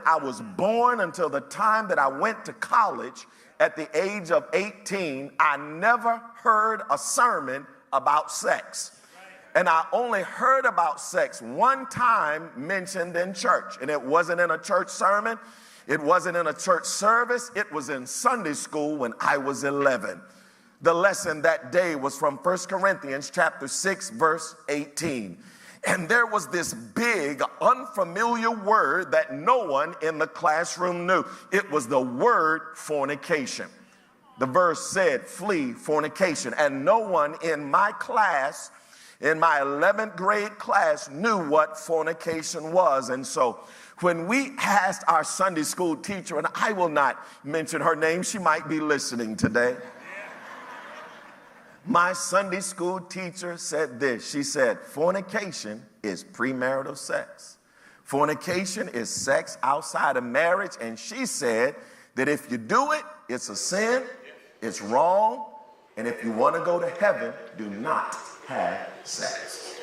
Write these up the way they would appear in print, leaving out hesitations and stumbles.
I was born until the time that I went to college at the age of 18, I never heard a sermon about sex. And I only heard about sex one time mentioned in church. And it wasn't in a church sermon. It wasn't in a church service. It was in Sunday school when I was 11. The lesson that day was from 1 Corinthians chapter 6, verse 18. And there was this big, unfamiliar word that no one in the classroom knew. It was the word fornication. The verse said, flee fornication. And no one in my class, in my 11th grade class, knew what fornication was. And so when we asked our Sunday school teacher, and I will not mention her name, she might be listening today. My Sunday school teacher said this. She said, fornication is premarital sex. Fornication is sex outside of marriage. And she said that if you do it, it's a sin, it's wrong, and if you want to go to heaven, do not have sex.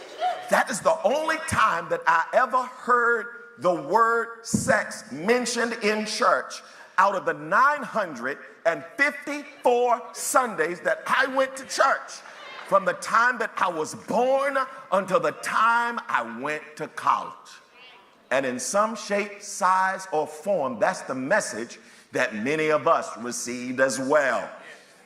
That is the only time that I ever heard the word sex mentioned in church out of the 954 Sundays that I went to church, from the time that I was born until the time I went to college. And in some shape, size, or form, that's the message that many of us received as well.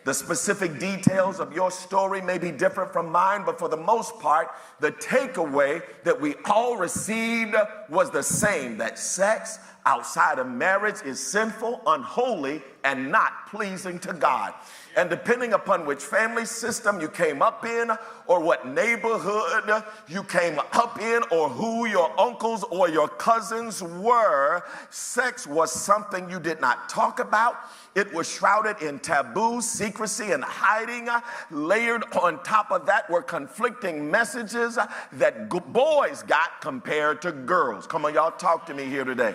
The specific details of your story may be different from mine, but for the most part, the takeaway that we all received was the same, that sex outside of marriage is sinful, unholy, and not pleasing to God. And depending upon which family system you came up in, or what neighborhood you came up in, or who your uncles or your cousins were, sex was something you did not talk about. It was shrouded in taboo, secrecy, and hiding. Layered on top of that were conflicting messages that boys got compared to girls. Come on, y'all, talk to me here today.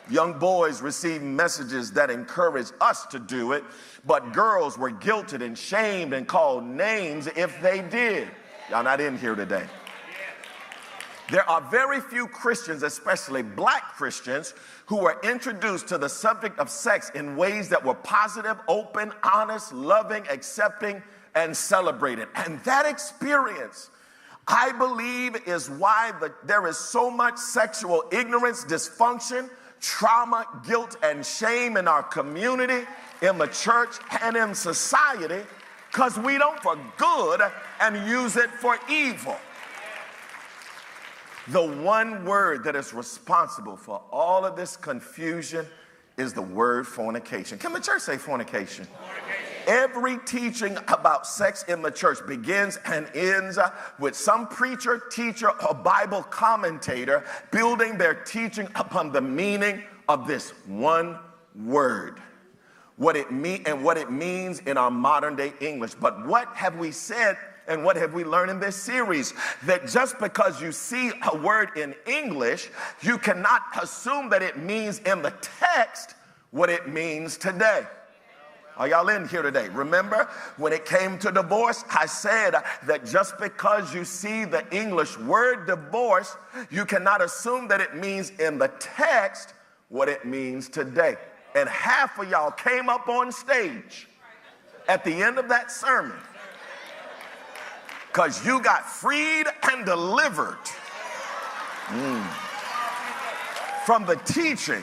Young boys received messages that encouraged us to do it, but girls were guilted and shamed and called names if they did. Y'all not in here today. There are very few Christians, especially black Christians, who were introduced to the subject of sex in ways that were positive, open, honest, loving, accepting, and celebrated. And that experience, I believe, is why there is so much sexual ignorance, dysfunction, trauma, guilt, and shame in our community, in the church, and in society, because we don't for good and use it for evil. The one word that is responsible for all of this confusion is the word fornication. Can the church say fornication? Every teaching about sex in the church begins and ends with some preacher, teacher, or Bible commentator building their teaching upon the meaning of this one word, what it means in our modern day English. But what have we said and what have we learned in this series? That just because you see a word in English, you cannot assume that it means in the text what it means today. Are y'all in here today? Remember, when it came to divorce, I said that just because you see the English word divorce, you cannot assume that it means in the text what it means today. And half of y'all came up on stage at the end of that sermon because you got freed and delivered from the teaching.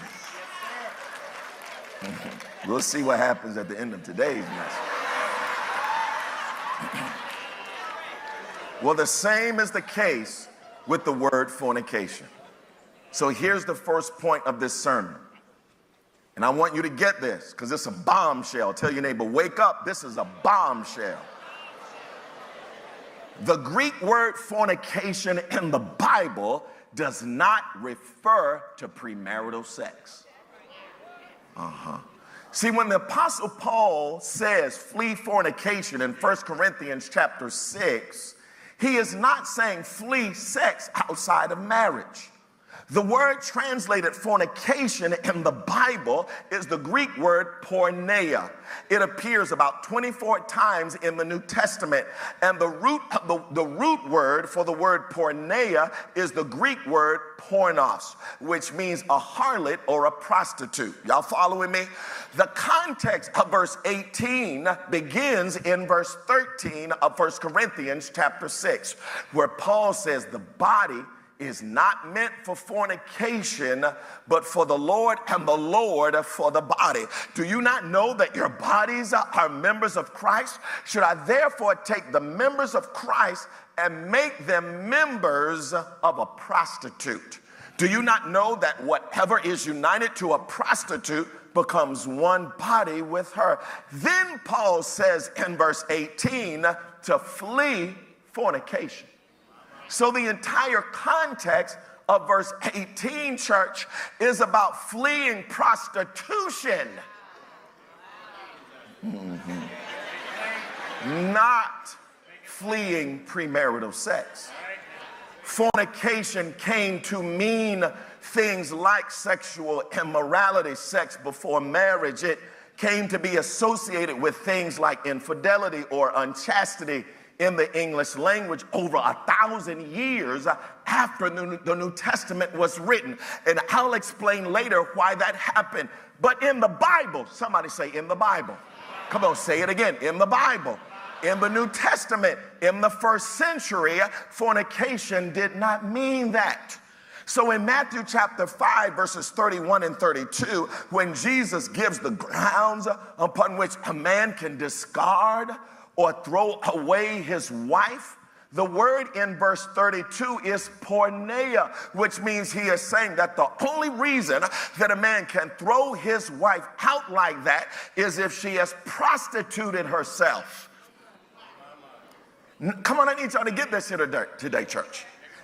We'll see what happens at the end of today's message. Well, the same is the case with the word fornication. So here's the first point of this sermon. And I want you to get this because it's a bombshell. Tell your neighbor, wake up, this is a bombshell. The Greek word fornication in the Bible does not refer to premarital sex. See, when the Apostle Paul says flee fornication in 1 Corinthians chapter 6, he is not saying flee sex outside of marriage. The word translated fornication in the Bible is the Greek word porneia. It appears about 24 times in the New Testament, and the root word for the word porneia is the Greek word pornos, which means a harlot or a prostitute. Y'all following me? The context of verse 18 begins in verse 13 of 1 Corinthians chapter 6, where Paul says the body is not meant for fornication, but for the Lord, and the Lord for the body. Do you not know that your bodies are members of Christ? Should I therefore take the members of Christ and make them members of a prostitute? Do you not know that whatever is united to a prostitute becomes one body with her? Then Paul says in verse 18 to flee fornication. So the entire context of verse 18, church, is about fleeing prostitution. Not fleeing premarital sex. Fornication came to mean things like sexual immorality, sex before marriage. It came to be associated with things like infidelity or unchastity in the English language over 1,000 years after the New Testament was written. And I'll explain later why that happened. But in the Bible, somebody say in the Bible. Come on, say it again, in the Bible. In the New Testament, in the first century, fornication did not mean that. So in Matthew chapter 5, verses 31 and 32, when Jesus gives the grounds upon which a man can discard or throw away his wife, the word in verse 32 is porneia, which means he is saying that the only reason that a man can throw his wife out like that is if she has prostituted herself. Come on, I need y'all to get this here today, church.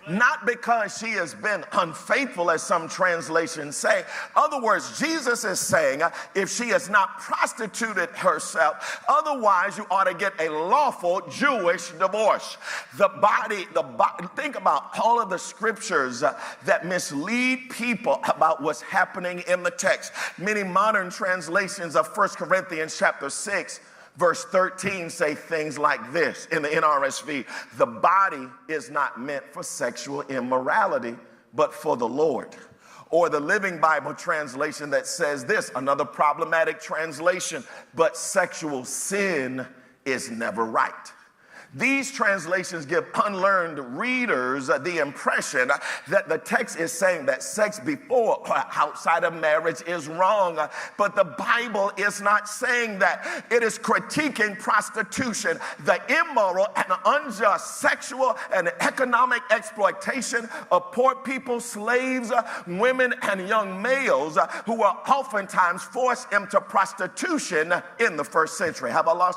Not because she has been unfaithful, as some translations say. In other words, Jesus is saying if she has not prostituted herself, otherwise you ought to get a lawful Jewish divorce. Think about all of the scriptures that mislead people about what's happening in the text. Many modern translations of 1 Corinthians chapter 6 verse 13 say things like this in the NRSV: the body is not meant for sexual immorality, but for the Lord. Or the Living Bible translation that says this, another problematic translation: but sexual sin is never right. These translations give unlearned readers the impression that the text is saying that sex before or outside of marriage is wrong. But the Bible is not saying that. It is critiquing prostitution, the immoral and unjust sexual and economic exploitation of poor people, slaves, women, and young males who are oftentimes forced into prostitution in the first century. Have I lost